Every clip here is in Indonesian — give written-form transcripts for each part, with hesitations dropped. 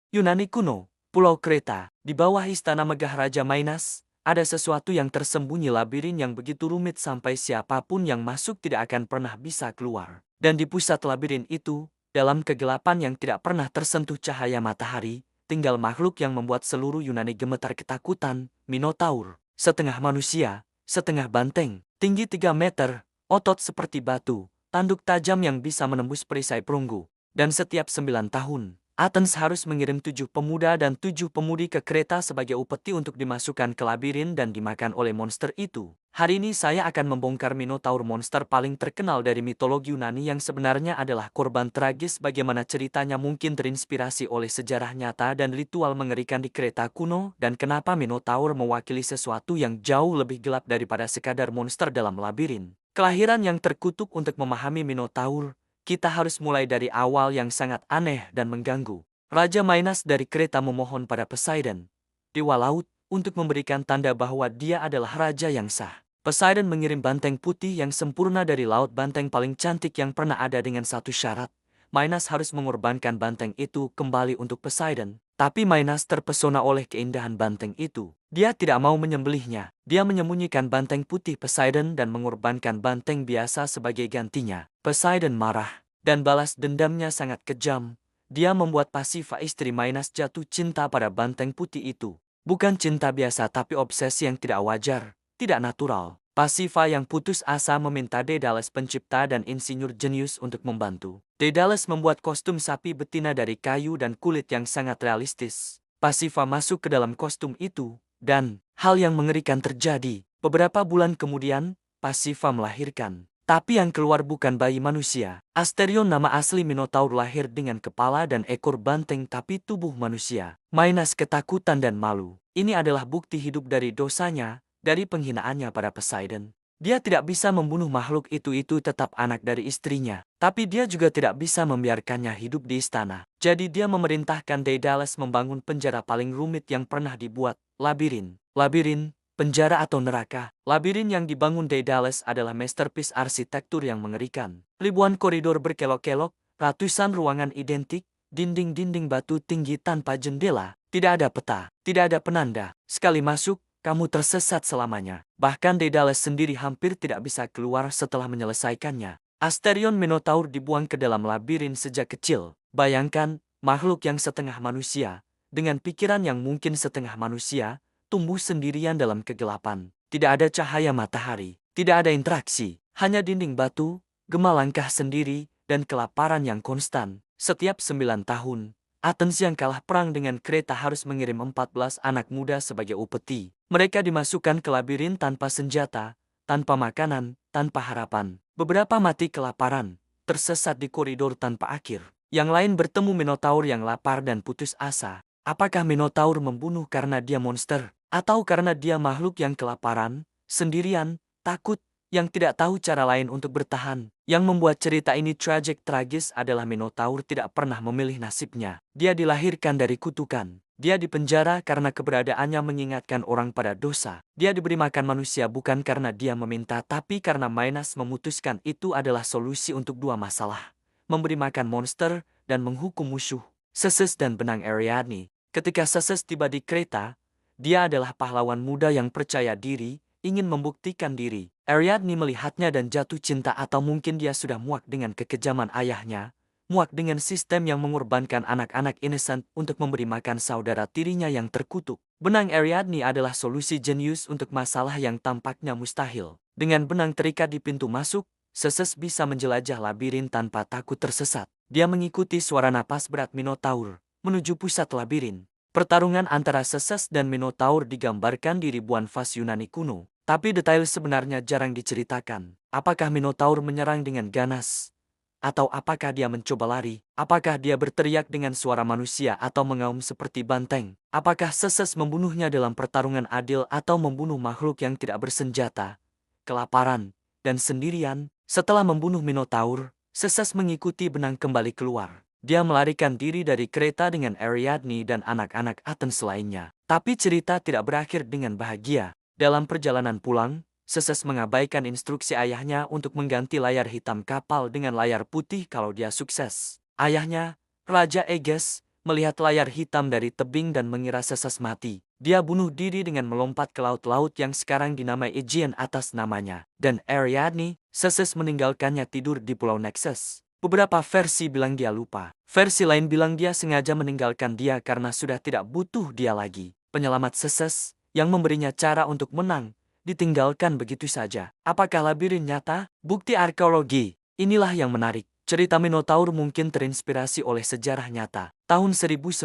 Yunani kuno, Pulau Kreta, di bawah istana megah Raja Minos, ada sesuatu yang tersembunyi labirin yang begitu rumit sampai siapapun yang masuk tidak akan pernah bisa keluar. Dan di pusat labirin itu, dalam kegelapan yang tidak pernah tersentuh cahaya matahari, tinggal makhluk yang membuat seluruh Yunani gemetar ketakutan, Minotaur, setengah manusia, setengah banteng, tinggi 3 meter, otot seperti batu, tanduk tajam yang bisa menembus perisai perunggu. Dan setiap 9 tahun, Athens harus mengirim 7 pemuda dan 7 pemudi ke Kreta sebagai upeti untuk dimasukkan ke labirin dan dimakan oleh monster itu. Hari ini saya akan membongkar Minotaur, monster paling terkenal dari mitologi Yunani yang sebenarnya adalah korban tragis, bagaimana ceritanya mungkin terinspirasi oleh sejarah nyata dan ritual mengerikan di Kreta kuno, dan kenapa Minotaur mewakili sesuatu yang jauh lebih gelap daripada sekadar monster dalam labirin. Kelahiran yang terkutuk. Untuk memahami Minotaur, kita harus mulai dari awal yang sangat aneh dan mengganggu. Raja Minos dari Kreta memohon pada Poseidon, dewa laut, untuk memberikan tanda bahwa dia adalah raja yang sah. Poseidon mengirim banteng putih yang sempurna dari laut, banteng paling cantik yang pernah ada, dengan satu syarat. Minos harus mengorbankan banteng itu kembali untuk Poseidon. Tapi Minos terpesona oleh keindahan banteng itu. Dia tidak mau menyembelihnya. Dia menyembunyikan banteng putih Poseidon dan mengorbankan banteng biasa sebagai gantinya. Poseidon marah, dan balas dendamnya sangat kejam. Dia membuat Pasifa, istri Minos, jatuh cinta pada banteng putih itu. Bukan cinta biasa, tapi obsesi yang tidak wajar, tidak natural. Pasifa yang putus asa meminta Daedalus, pencipta dan insinyur jenius, untuk membantu. Daedalus membuat kostum sapi betina dari kayu dan kulit yang sangat realistis. Pasifa masuk ke dalam kostum itu, dan hal yang mengerikan terjadi. Beberapa bulan kemudian, Pasifa melahirkan. Tapi yang keluar bukan bayi manusia. Asterion, nama asli Minotaur, lahir dengan kepala dan ekor banteng tapi tubuh manusia. Minos ketakutan dan malu. Ini adalah bukti hidup dari dosanya, dari penghinaannya pada Poseidon. Dia tidak bisa membunuh makhluk itu tetap anak dari istrinya. Tapi dia juga tidak bisa membiarkannya hidup di istana. Jadi dia memerintahkan Daedalus membangun penjara paling rumit yang pernah dibuat, labirin. Labirin, penjara atau neraka. Labirin yang dibangun Daedalus adalah masterpiece arsitektur yang mengerikan. Ribuan koridor berkelok-kelok, ratusan ruangan identik, dinding-dinding batu tinggi tanpa jendela, tidak ada peta, tidak ada penanda. Sekali masuk, kamu tersesat selamanya. Bahkan Daedalus sendiri hampir tidak bisa keluar setelah menyelesaikannya. Asterion Minotaur dibuang ke dalam labirin sejak kecil. Bayangkan, makhluk yang setengah manusia, dengan pikiran yang mungkin setengah manusia, tumbuh sendirian dalam kegelapan. Tidak ada cahaya matahari, tidak ada interaksi, hanya dinding batu, gema langkah sendiri, dan kelaparan yang konstan. Setiap 9 tahun, Athens yang kalah perang dengan Kreta harus mengirim 14 anak muda sebagai upeti. Mereka dimasukkan ke labirin tanpa senjata, tanpa makanan, tanpa harapan. Beberapa mati kelaparan, tersesat di koridor tanpa akhir. Yang lain bertemu Minotaur yang lapar dan putus asa. Apakah Minotaur membunuh karena dia monster? Atau karena dia makhluk yang kelaparan, sendirian, takut, yang tidak tahu cara lain untuk bertahan? Yang membuat cerita ini tragis adalah Minotaur tidak pernah memilih nasibnya. Dia dilahirkan dari kutukan. Dia dipenjara karena keberadaannya mengingatkan orang pada dosa. Dia diberi makan manusia bukan karena dia meminta, tapi karena Minos memutuskan itu adalah solusi untuk dua masalah. Memberi makan monster dan menghukum musuh. Zeus dan benang Ariadne. Ketika Zeus tiba di Kreta, dia adalah pahlawan muda yang percaya diri, ingin membuktikan diri. Ariadne melihatnya dan jatuh cinta, atau mungkin dia sudah muak dengan kekejaman ayahnya, muak dengan sistem yang mengorbankan anak-anak innocent untuk memberi makan saudara tirinya yang terkutuk. Benang Ariadne adalah solusi jenius untuk masalah yang tampaknya mustahil. Dengan benang terikat di pintu masuk, Zeus bisa menjelajah labirin tanpa takut tersesat. Dia mengikuti suara napas berat Minotaur menuju pusat labirin. Pertarungan antara Zeus dan Minotaur digambarkan di ribuan vas Yunani kuno, tapi detail sebenarnya jarang diceritakan. Apakah Minotaur menyerang dengan ganas? Atau apakah dia mencoba lari? Apakah dia berteriak dengan suara manusia atau mengaum seperti banteng? Apakah Zeus membunuhnya dalam pertarungan adil atau membunuh makhluk yang tidak bersenjata, kelaparan, dan sendirian? Setelah membunuh Minotaur, Zeus mengikuti benang kembali keluar. Dia melarikan diri dari Kreta dengan Ariadne dan anak-anak Athens lainnya. Tapi cerita tidak berakhir dengan bahagia. Dalam perjalanan pulang, Zeus mengabaikan instruksi ayahnya untuk mengganti layar hitam kapal dengan layar putih kalau dia sukses. Ayahnya, Raja Aegeus, melihat layar hitam dari tebing dan mengira Ceses mati. Dia bunuh diri dengan melompat ke laut-laut yang sekarang dinamai Aegean atas namanya. Dan Ariadne, Ceses meninggalkannya tidur di Pulau Naxos. Beberapa versi bilang dia lupa. Versi lain bilang dia sengaja meninggalkan dia karena sudah tidak butuh dia lagi. Penyelamat Ceses, yang memberinya cara untuk menang, ditinggalkan begitu saja. Apakah labirin nyata? Bukti arkeologi. Inilah yang menarik. Cerita Minotaur mungkin terinspirasi oleh sejarah nyata. Tahun 1900,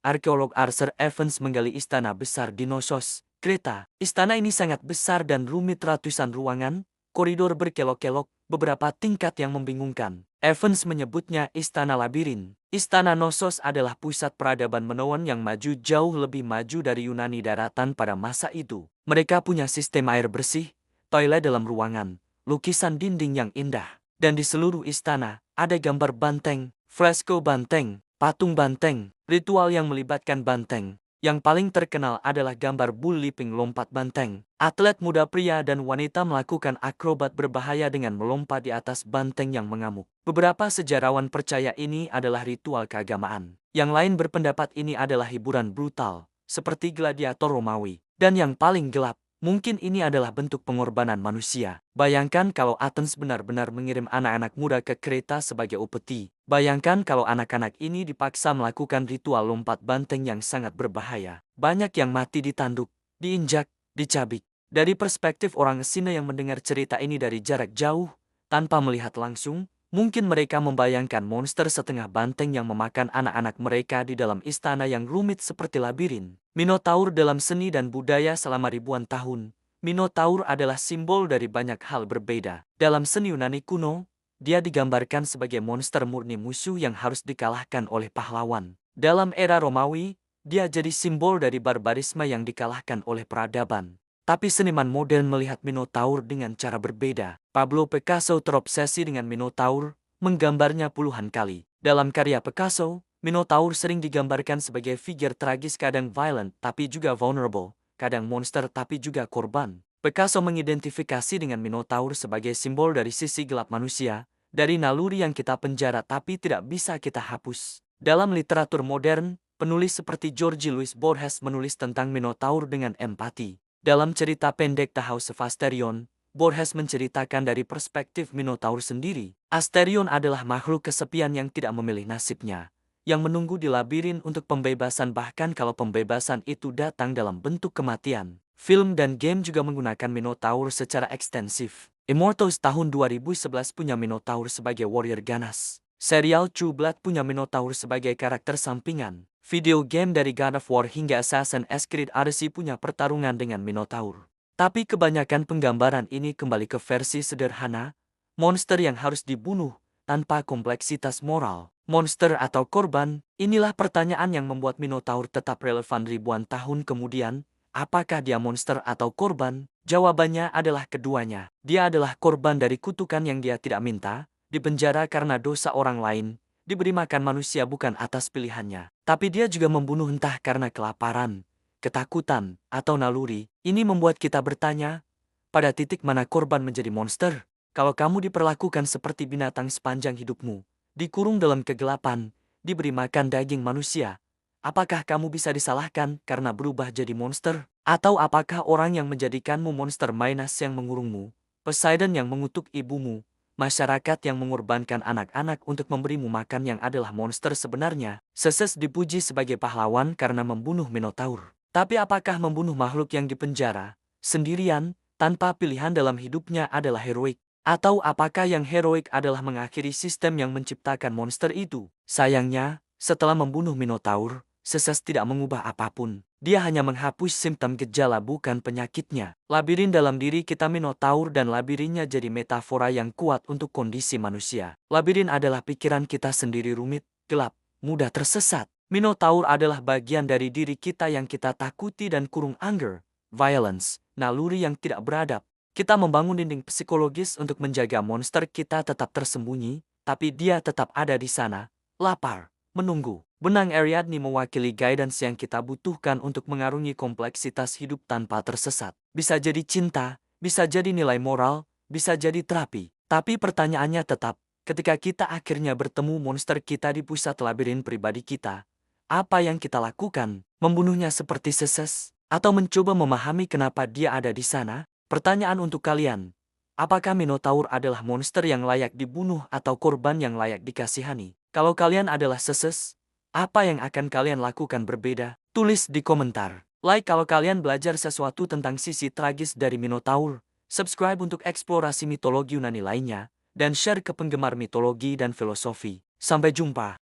arkeolog Arthur Evans menggali istana besar di Knossos, Kreta. Istana ini sangat besar dan rumit, ratusan ruangan, koridor berkelok-kelok, beberapa tingkat yang membingungkan. Evans menyebutnya Istana Labirin. Istana Knossos adalah pusat peradaban Minoan yang maju, jauh lebih maju dari Yunani daratan pada masa itu. Mereka punya sistem air bersih, toilet dalam ruangan, lukisan dinding yang indah. Dan di seluruh istana, ada gambar banteng, fresko banteng, patung banteng, ritual yang melibatkan banteng. Yang paling terkenal adalah gambar bull leaping, lompat banteng. Atlet muda pria dan wanita melakukan akrobat berbahaya dengan melompat di atas banteng yang mengamuk. Beberapa sejarawan percaya ini adalah ritual keagamaan. Yang lain berpendapat ini adalah hiburan brutal, seperti gladiator Romawi. Dan yang paling gelap, mungkin ini adalah bentuk pengorbanan manusia. Bayangkan kalau Athens benar-benar mengirim anak-anak muda ke Kreta sebagai upeti. Bayangkan kalau anak-anak ini dipaksa melakukan ritual lompat banteng yang sangat berbahaya. Banyak yang mati ditanduk, diinjak, dicabik. Dari perspektif orang Sina yang mendengar cerita ini dari jarak jauh, tanpa melihat langsung, mungkin mereka membayangkan monster setengah banteng yang memakan anak-anak mereka di dalam istana yang rumit seperti labirin. Minotaur dalam seni dan budaya selama ribuan tahun. Minotaur adalah simbol dari banyak hal berbeda. Dalam seni Yunani kuno, dia digambarkan sebagai monster murni, musuh yang harus dikalahkan oleh pahlawan. Dalam era Romawi, dia jadi simbol dari barbarisme yang dikalahkan oleh peradaban. Tapi seniman modern melihat Minotaur dengan cara berbeda. Pablo Picasso terobsesi dengan Minotaur, menggambarnya puluhan kali. Dalam karya Picasso, Minotaur sering digambarkan sebagai figur tragis, kadang violent tapi juga vulnerable, kadang monster tapi juga korban. Picasso mengidentifikasi dengan Minotaur sebagai simbol dari sisi gelap manusia, dari naluri yang kita penjara tapi tidak bisa kita hapus. Dalam literatur modern, penulis seperti Jorge Luis Borges menulis tentang Minotaur dengan empati. Dalam cerita pendek The House of Asterion, Borges menceritakan dari perspektif Minotaur sendiri. Asterion adalah makhluk kesepian yang tidak memilih nasibnya, yang menunggu di labirin untuk pembebasan, bahkan kalau pembebasan itu datang dalam bentuk kematian. Film dan game juga menggunakan Minotaur secara ekstensif. Immortals tahun 2011 punya Minotaur sebagai warrior ganas. Serial True Blood punya Minotaur sebagai karakter sampingan. Video game dari God of War hingga Assassin's Creed Odyssey punya pertarungan dengan Minotaur. Tapi kebanyakan penggambaran ini kembali ke versi sederhana, monster yang harus dibunuh tanpa kompleksitas moral. Monster atau korban, inilah pertanyaan yang membuat Minotaur tetap relevan ribuan tahun kemudian. Apakah dia monster atau korban? Jawabannya adalah keduanya. Dia adalah korban dari kutukan yang dia tidak minta, dipenjara karena dosa orang lain, diberi makan manusia bukan atas pilihannya. Tapi dia juga membunuh entah karena kelaparan, ketakutan, atau naluri. Ini membuat kita bertanya, pada titik mana korban menjadi monster? Kalau kamu diperlakukan seperti binatang sepanjang hidupmu, dikurung dalam kegelapan, diberi makan daging manusia, apakah kamu bisa disalahkan karena berubah jadi monster? Atau apakah orang yang menjadikanmu monster, Minos yang mengurungmu, Poseidon yang mengutuk ibumu, masyarakat yang mengorbankan anak-anak untuk memberimu makan yang adalah monster sebenarnya? Zeus dipuji sebagai pahlawan karena membunuh Minotaur. Tapi apakah membunuh makhluk yang dipenjara, sendirian, tanpa pilihan dalam hidupnya adalah heroik? Atau apakah yang heroik adalah mengakhiri sistem yang menciptakan monster itu? Sayangnya, setelah membunuh Minotaur, Zeus tidak mengubah apapun. Dia hanya menghapus simptom gejala, bukan penyakitnya. Labirin dalam diri kita, Minotaur dan labirinnya jadi metafora yang kuat untuk kondisi manusia. Labirin adalah pikiran kita sendiri, rumit, gelap, mudah tersesat. Minotaur adalah bagian dari diri kita yang kita takuti dan kurung, anger, violence, naluri yang tidak beradab. Kita membangun dinding psikologis untuk menjaga monster kita tetap tersembunyi, tapi dia tetap ada di sana, lapar, menunggu. Benang Ariadne mewakili guidance yang kita butuhkan untuk mengarungi kompleksitas hidup tanpa tersesat. Bisa jadi cinta, bisa jadi nilai moral, bisa jadi terapi. Tapi pertanyaannya tetap, Ketika kita akhirnya bertemu monster kita di pusat labirin pribadi kita, apa yang kita lakukan? Membunuhnya seperti seses? Atau mencoba memahami kenapa dia ada di sana? Pertanyaan untuk kalian. Apakah Minotaur adalah monster yang layak dibunuh atau korban yang layak dikasihani? Kalau kalian adalah seses, apa yang akan kalian lakukan berbeda? Tulis di komentar. Like kalau kalian belajar sesuatu tentang sisi tragis dari Minotaur. Subscribe untuk eksplorasi mitologi Yunani lainnya. Dan share ke penggemar mitologi dan filosofi. Sampai jumpa.